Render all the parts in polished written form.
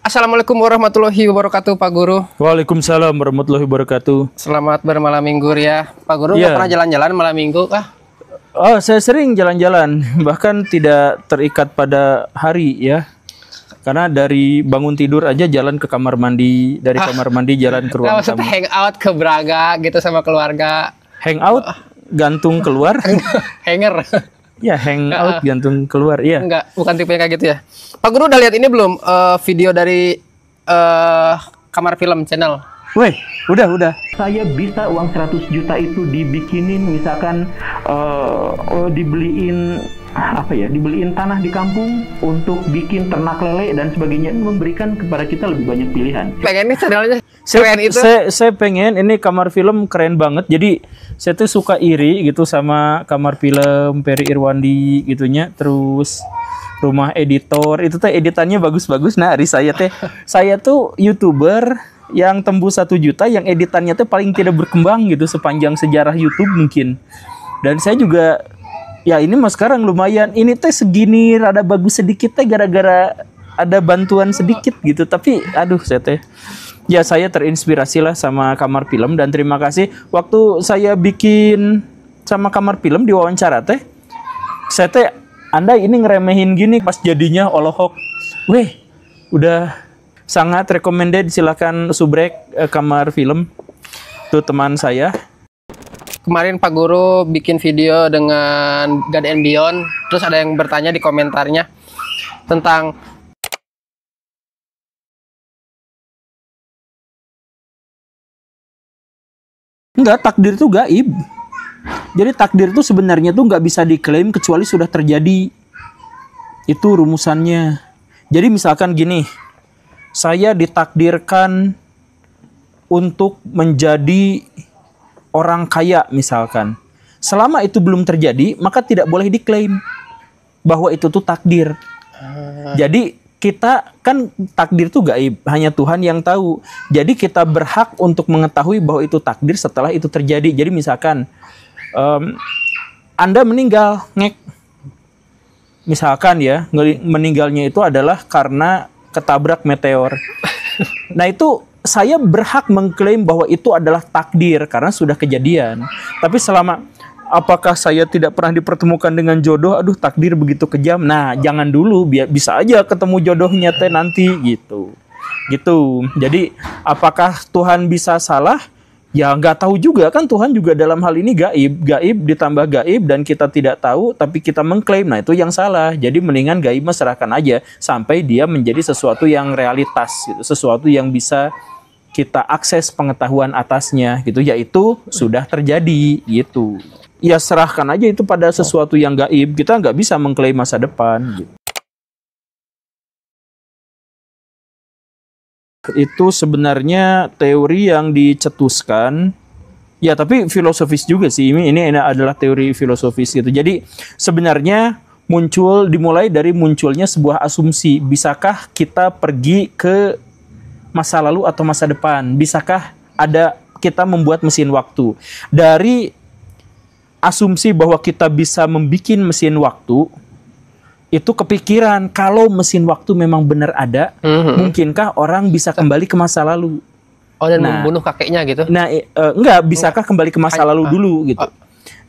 Assalamualaikum warahmatullahi wabarakatuh, Pak Guru. Waalaikumsalam warahmatullahi wabarakatuh. Selamat bermalam minggu ya, Pak Guru. Nggak pernah jalan-jalan malam minggu kah? Oh, saya sering jalan-jalan, bahkan tidak terikat pada hari ya. Karena dari bangun tidur aja jalan ke kamar mandi, dari kamar mandi jalan ke ruang tamu. Hangout ke Braga gitu sama keluarga. Hangout gantung keluar. Hanger. Ya, hangout gantung keluar, iya. Enggak, bukan tipenya kayak gitu ya. Pak Guru udah lihat ini belum video dari Kamar Film Channel? Weh, udah. Saya bisa uang 100 juta itu dibikinin misalkan dibeliin tanah di kampung untuk bikin ternak lele dan sebagainya, memberikan kepada kita lebih banyak pilihan. Pengen nih channelnya keren itu. Saya pengen ini Kamar Film keren banget. Jadi saya tuh suka iri gitu sama Kamar Film Peri Irwandi gitunya. Terus Rumah Editor itu teh editannya bagus-bagus. Nah, hari saya tuh YouTuber yang tembus 1 juta yang editannya tuh paling tidak berkembang gitu sepanjang sejarah YouTube mungkin. Dan saya juga ya ini mas sekarang lumayan. Ini teh segini rada bagus sedikit teh gara-gara ada bantuan sedikit gitu. Tapi aduh saya terinspirasi lah sama Kamar Film dan terima kasih waktu saya bikin sama Kamar Film di wawancara teh. Anda ini ngeremehin gini pas jadinya olohok. Weh, udah sangat recommended, silakan subrek Kamar Film. Itu teman saya. Kemarin Pak Guru bikin video dengan God and Beyond, terus ada yang bertanya di komentarnya tentang enggak, takdir itu gaib. Jadi takdir itu sebenarnya tuh nggak bisa diklaim kecuali sudah terjadi. Itu rumusannya. Jadi misalkan gini, saya ditakdirkan untuk menjadi orang kaya misalkan. Selama itu belum terjadi, maka tidak boleh diklaim bahwa itu tuh takdir. Jadi kita kan takdir itu gaib, hanya Tuhan yang tahu. Jadi kita berhak untuk mengetahui bahwa itu takdir setelah itu terjadi. Jadi misalkan Anda meninggal, misalkan ya, meninggalnya itu adalah karena ketabrak meteor. Nah itu saya berhak mengklaim bahwa itu adalah takdir karena sudah kejadian. Tapi selama apakah saya tidak pernah dipertemukan dengan jodoh, aduh takdir begitu kejam. Nah jangan dulu, bisa aja ketemu jodohnya teh nanti gitu. Jadi apakah Tuhan bisa salah? Ya nggak tahu juga kan, Tuhan juga dalam hal ini gaib ditambah gaib dan kita tidak tahu tapi kita mengklaim. Nah itu yang salah. Jadi mendingan gaib serahkan aja sampai dia menjadi sesuatu yang realitas gitu, sesuatu yang bisa kita akses pengetahuan atasnya gitu, yaitu sudah terjadi gitu. Ya serahkan aja itu pada sesuatu yang gaib. Kita nggak bisa mengklaim masa depan gitu. Itu sebenarnya teori yang dicetuskan ya, tapi filosofis juga sih. Ini adalah teori filosofis gitu. Jadi sebenarnya dimulai dari munculnya sebuah asumsi. Bisakah kita pergi ke masa lalu atau masa depan? Bisakah kita membuat mesin waktu? Dari asumsi bahwa kita bisa membuat mesin waktu, itu kepikiran kalau mesin waktu memang benar ada, mungkinkah orang bisa kembali ke masa lalu? Oh, dan membunuh kakeknya gitu? Nah, enggak, bisakah kembali ke masa lalu dulu gitu?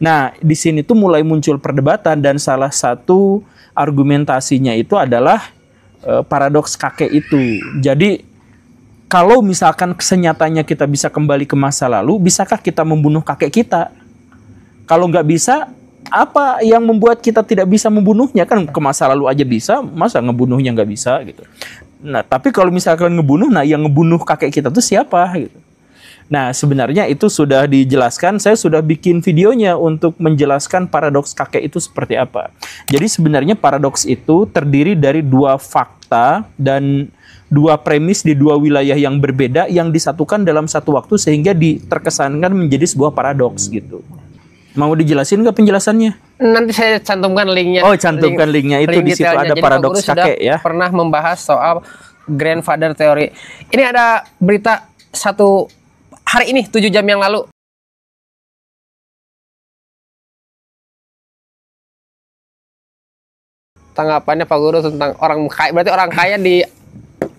Nah, di sini tuh mulai muncul perdebatan dan salah satu argumentasinya itu adalah paradoks kakek itu. Jadi, kalau misalkan senyatanya kita bisa kembali ke masa lalu, bisakah kita membunuh kakek kita? Kalau nggak bisa, apa yang membuat kita tidak bisa membunuhnya? Kan ke masa lalu aja bisa, masa ngebunuhnya nggak bisa gitu. Nah, tapi kalau misalkan ngebunuh, nah yang ngebunuh kakek kita tuh siapa gitu. Nah, sebenarnya itu sudah dijelaskan. Saya sudah bikin videonya untuk menjelaskan paradoks kakek itu seperti apa. Jadi sebenarnya paradoks itu terdiri dari 2 fakta dan 2 premis di 2 wilayah yang berbeda yang disatukan dalam satu waktu sehingga terkesankan menjadi sebuah paradoks gitu. Mau dijelasin nggak penjelasannya? Nanti saya cantumkan linknya. Oh, cantumkan linknya itu di situ ada paradoks kakek ya. Pernah membahas soal grandfather theory. Ini ada berita hari ini 7 jam yang lalu. Tanggapannya Pak Guru tentang orang kaya, berarti orang kaya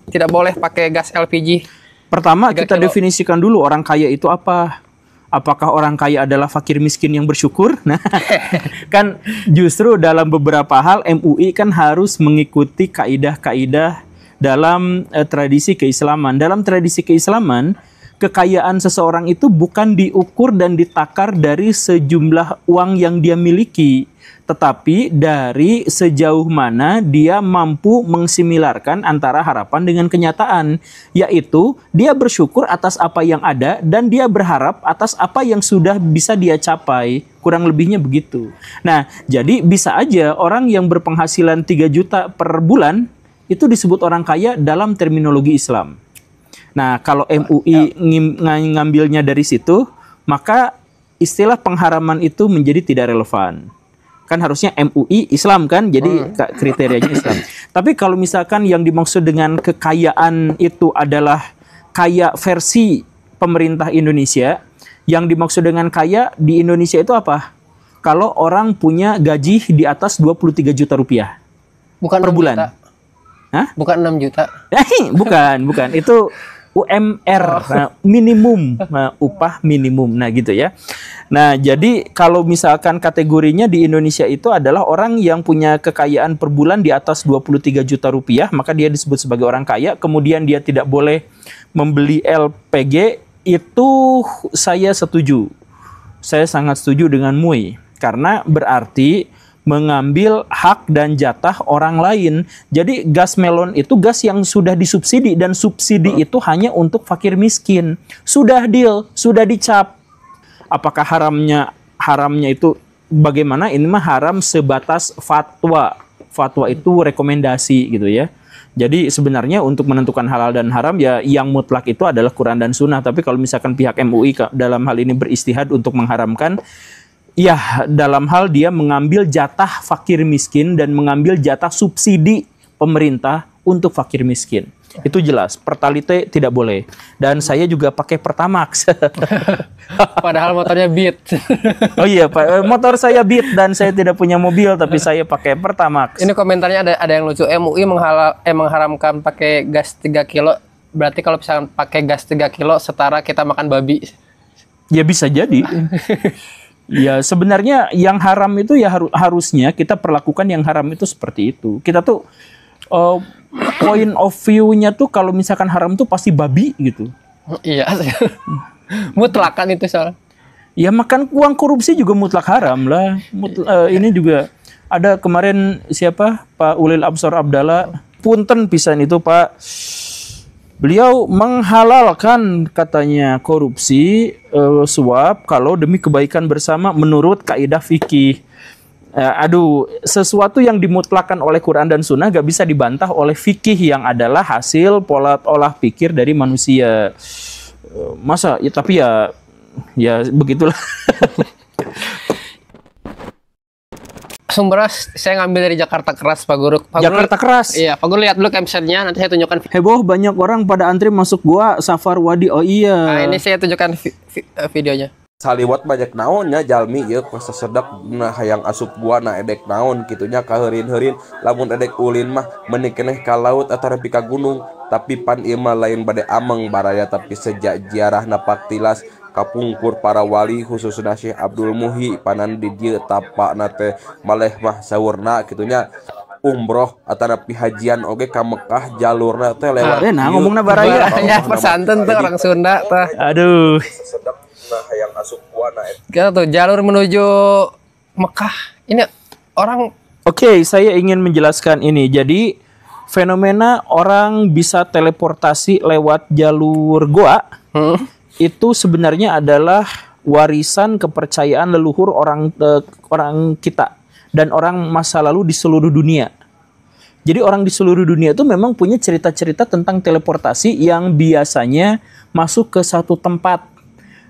tidak boleh pakai gas LPG. Pertama 3 kita kilo. definisikan dulu orang kaya itu apa. Apakah orang kaya adalah fakir miskin yang bersyukur? Nah, kan justru dalam beberapa hal MUI kan harus mengikuti kaidah-kaidah dalam tradisi keislaman. Dalam tradisi keislaman, kekayaan seseorang itu bukan diukur dan ditakar dari sejumlah uang yang dia miliki, tetapi dari sejauh mana dia mampu mengsimilarkan antara harapan dengan kenyataan, yaitu dia bersyukur atas apa yang ada dan dia berharap atas apa yang sudah bisa dia capai. Kurang lebihnya begitu. Nah, jadi bisa aja orang yang berpenghasilan 3 juta per bulan itu disebut orang kaya dalam terminologi Islam. Nah, kalau MUI ngambilnya dari situ, maka istilah pengharaman itu menjadi tidak relevan. Kan harusnya MUI Islam kan, jadi kriterianya Islam. Tapi kalau misalkan yang dimaksud dengan kekayaan itu adalah kaya versi pemerintah Indonesia, yang dimaksud dengan kaya di Indonesia itu apa? Kalau orang punya gaji di atas 23 juta rupiah Bukan per 6 bulan. juta. Hah? Bukan 6 juta. Bukan. Itu UMR, minimum, upah minimum. Nah, gitu ya. Nah, jadi kalau misalkan kategorinya di Indonesia itu adalah orang yang punya kekayaan per bulan di atas 23 juta rupiah, maka dia disebut sebagai orang kaya. Kemudian dia tidak boleh membeli LPG, itu saya setuju. Saya sangat setuju dengan MUI. Karena berarti mengambil hak dan jatah orang lain. Jadi gas melon itu gas yang sudah disubsidi, dan subsidi itu hanya untuk fakir miskin. Sudah deal, sudah dicap. Apakah haramnya itu bagaimana? Ini mah haram sebatas fatwa. Fatwa itu rekomendasi gitu ya. Jadi sebenarnya untuk menentukan halal dan haram ya yang mutlak itu adalah Quran dan Sunnah. Tapi kalau misalkan pihak MUI dalam hal ini beristihad untuk mengharamkan, ya dalam hal dia mengambil jatah fakir miskin dan mengambil jatah subsidi pemerintah untuk fakir miskin. Itu jelas, Pertalite tidak boleh. Dan saya juga pakai Pertamax. Padahal motornya Beat. Oh iya, Pak, motor saya Beat dan saya tidak punya mobil, tapi saya pakai Pertamax. Ini komentarnya ada yang lucu. MUI mengharamkan pakai gas 3 kilo. Berarti kalau misalkan pakai gas 3 kilo setara kita makan babi. Ya bisa jadi. Ya sebenarnya yang haram itu ya harusnya kita perlakukan yang haram itu seperti itu. Kita tuh point of view-nya tuh kalau misalkan haram tuh pasti babi gitu. Iya. Mutlakan itu soal. Ya makan uang korupsi juga mutlak haram lah. Ini juga ada kemarin siapa Pak Ulil Absor Abdallah, punten pisan itu Pak. Beliau menghalalkan katanya korupsi, suap kalau demi kebaikan bersama menurut kaidah fikih. Sesuatu yang dimutlakan oleh Quran dan Sunnah gak bisa dibantah oleh fikih yang adalah hasil pola olah pikir dari manusia. Masa ya, tapi ya begitulah. Sumbernya saya ngambil dari Jakarta Keras, Pak Guru. Jakarta Keras. Iya, Pak Guru lihat dulu captionnya, nanti saya tunjukkan. Heboh, banyak orang pada antri masuk gua Safar Wadi. Oh iya. Nah, ini saya tunjukkan videonya. Saliwat banyak naonnya jalmi ya kuasa sedek nah hayang asup gua na edek naon kitunya kaheurin-heurin lamun edek ulin mah meni keneh ka laut atau nepi ka gunung tapi pan ieu mah lain bade ameng baraya tapi sejak ziarahna paktilas kapungkur para wali khususna Syekh Abdul Muhi panan di dieu tapana teh maleh mah saurna kitunya umroh atau nepi hajian oge ka Mekah jalurna teh lewat nah ngomongna baraya ya pesantren tuh orang Sunda tah. Aduh. Nah hayang asup gua na Kita tuh jalur menuju Mekah. Ini orang. Oke, saya ingin menjelaskan ini. Jadi fenomena orang bisa teleportasi lewat jalur goa itu sebenarnya adalah warisan kepercayaan leluhur orang kita dan orang masa lalu di seluruh dunia. Jadi orang di seluruh dunia itu memang punya cerita-cerita tentang teleportasi yang biasanya masuk ke satu tempat.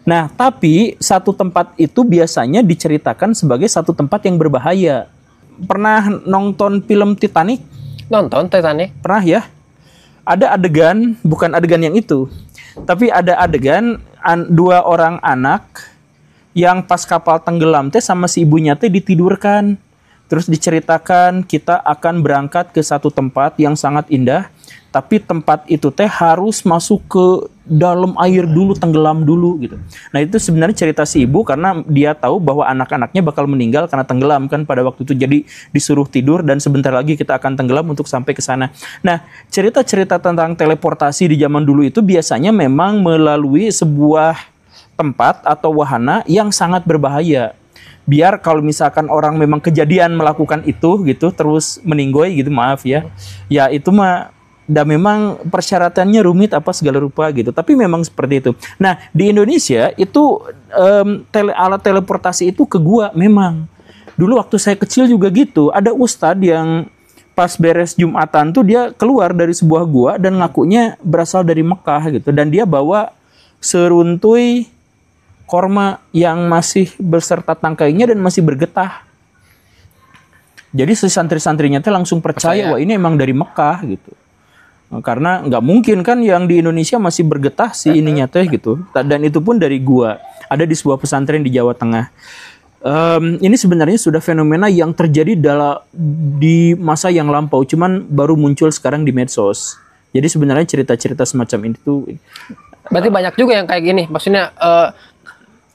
Nah, tapi satu tempat itu biasanya diceritakan sebagai satu tempat yang berbahaya. Pernah nonton film Titanic? Nonton Titanic? Pernah ya? Ada adegan, bukan adegan yang itu, tapi ada adegan dua orang anak yang pas kapal tenggelam teh sama si ibunya teh ditidurkan. Terus diceritakan kita akan berangkat ke satu tempat yang sangat indah, tapi tempat itu teh harus masuk ke dalam air dulu, tenggelam dulu gitu. Nah itu sebenarnya cerita si ibu karena dia tahu bahwa anak-anaknya bakal meninggal karena tenggelam kan pada waktu itu. Jadi disuruh tidur dan sebentar lagi kita akan tenggelam untuk sampai ke sana. Nah cerita-cerita tentang teleportasi di zaman dulu itu biasanya memang melalui sebuah tempat atau wahana yang sangat berbahaya. Biar kalau misalkan orang memang kejadian melakukan itu gitu terus meninggoy gitu, maaf ya. Ya itu mah dan memang persyaratannya rumit apa segala rupa gitu. Tapi memang seperti itu. Nah, di Indonesia itu alat teleportasi itu ke gua memang. Dulu waktu saya kecil juga gitu, ada ustadz yang pas beres Jumatan tuh dia keluar dari sebuah gua dan ngakunya berasal dari Mekah gitu dan dia bawa seruntuy korma yang masih beserta tangkainya dan masih bergetah. Jadi si santri-santrinya teh langsung percaya wah ini emang dari Mekah gitu. Karena nggak mungkin kan yang di Indonesia masih bergetah si ininya teh gitu. Dan itu pun dari gua. Ada di sebuah pesantren di Jawa Tengah. Ini sebenarnya sudah fenomena yang terjadi di masa yang lampau, cuman baru muncul sekarang di medsos. Jadi sebenarnya cerita-cerita semacam itu. Berarti banyak juga yang kayak gini. Maksudnya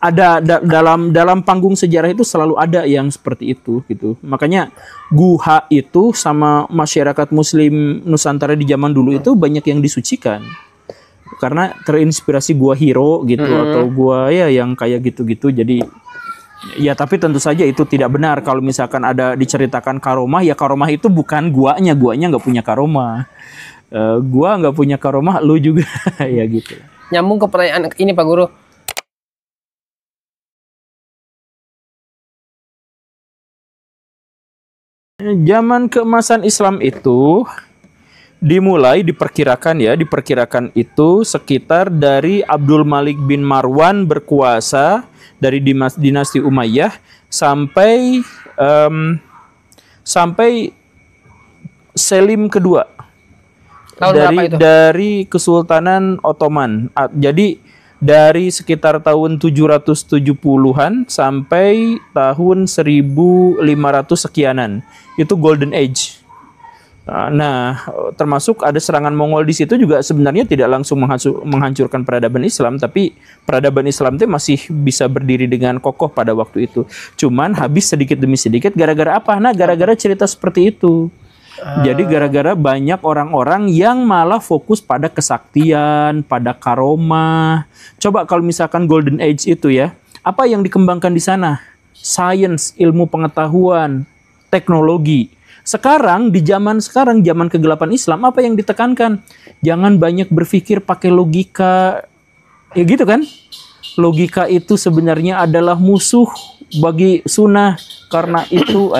ada dalam panggung sejarah itu selalu ada yang seperti itu gitu. Makanya guha itu sama masyarakat muslim Nusantara di zaman dulu itu banyak yang disucikan. Karena terinspirasi gua Hiro gitu atau gua ya yang kayak gitu-gitu. Jadi ya tapi tentu saja itu tidak benar kalau misalkan ada diceritakan karomah, ya karomah itu bukan guanya nggak punya karomah. Gua nggak punya karomah, lu juga ya gitu. nyambung ke pertanyaan ini Pak Guru. Zaman keemasan Islam itu diperkirakan itu sekitar dari Abdul Malik bin Marwan berkuasa dari dinasti Umayyah sampai Selim kedua dari Kesultanan Ottoman. Jadi dari sekitar tahun 770-an sampai tahun 1500 sekianan. Itu Golden Age. Nah, termasuk ada serangan Mongol di situ juga sebenarnya tidak langsung menghancurkan peradaban Islam, tapi peradaban Islam itu masih bisa berdiri dengan kokoh pada waktu itu. Cuman habis sedikit demi sedikit gara-gara apa? Nah, gara-gara cerita seperti itu. Jadi gara-gara banyak orang-orang yang malah fokus pada kesaktian, pada karomah. Coba kalau misalkan Golden Age itu ya, apa yang dikembangkan di sana? Sains, ilmu pengetahuan, teknologi. Sekarang di zaman kegelapan Islam apa yang ditekankan? Jangan banyak berpikir pakai logika. Ya gitu kan? Logika itu sebenarnya adalah musuh bagi sunnah. Karena itu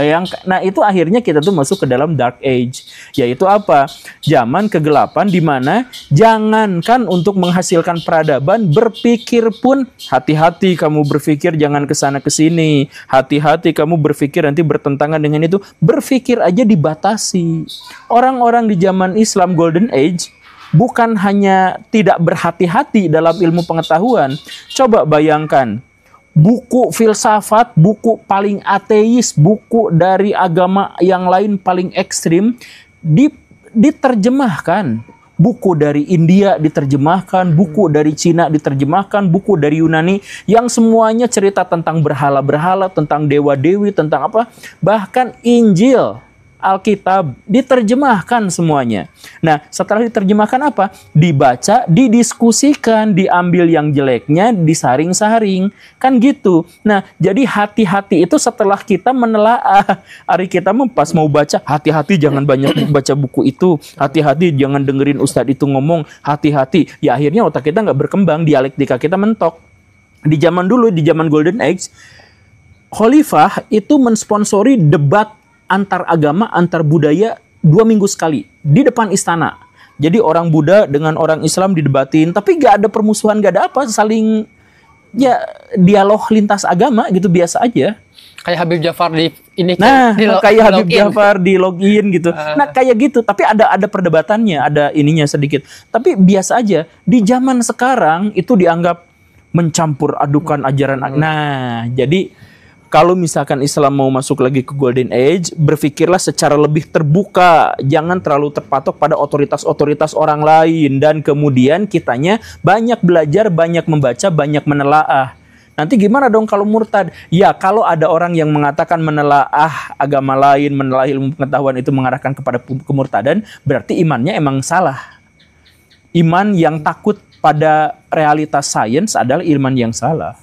itu akhirnya kita tuh masuk ke dalam dark age, yaitu apa? Zaman kegelapan di mana jangankan untuk menghasilkan peradaban, berpikir pun hati-hati kamu berpikir, jangan kesana kesini. Hati-hati kamu berpikir nanti bertentangan dengan itu. Berpikir aja dibatasi. Orang-orang di zaman Islam Golden Age bukan hanya tidak berhati-hati dalam ilmu pengetahuan. Coba bayangkan, buku filsafat, buku paling ateis, buku dari agama yang lain paling ekstrim diterjemahkan. Buku dari India diterjemahkan, buku dari Cina diterjemahkan, buku dari Yunani yang semuanya cerita tentang berhala-berhala, tentang dewa-dewi, tentang apa. Bahkan Injil, Alkitab diterjemahkan semuanya. Nah, setelah diterjemahkan apa? Dibaca, didiskusikan, diambil yang jeleknya, disaring-saring. Kan gitu. Nah, jadi hati-hati itu setelah kita menelaah. Hari kita pas mau baca, hati-hati jangan banyak baca buku itu. Hati-hati jangan dengerin ustadz itu ngomong. Hati-hati. Ya akhirnya otak kita nggak berkembang, dialektika kita mentok. Di zaman dulu, di zaman Golden Age, Khalifah itu mensponsori debat antar agama, antar budaya 2 minggu sekali di depan istana. Jadi orang Buddha dengan orang Islam didebatin, tapi gak ada permusuhan, gak ada apa, saling ya dialog lintas agama gitu, biasa aja. Kayak Habib Jafar di ini. Nah, kayak Habib Jafar di login gitu. Nah, kayak gitu, tapi ada perdebatannya, ada ininya sedikit. Tapi biasa aja. Di zaman sekarang itu dianggap mencampur adukan ajaran. Nah, jadi kalau misalkan Islam mau masuk lagi ke Golden Age, berpikirlah secara lebih terbuka, jangan terlalu terpatok pada otoritas-otoritas orang lain, dan kemudian kitanya banyak belajar, banyak membaca, banyak menelaah. Nanti gimana dong kalau murtad? Ya, kalau ada orang yang mengatakan menelaah agama lain, menelaah ilmu pengetahuan itu mengarahkan kepada kemurtadan, berarti imannya emang salah. Iman yang takut pada realitas sains adalah iman yang salah.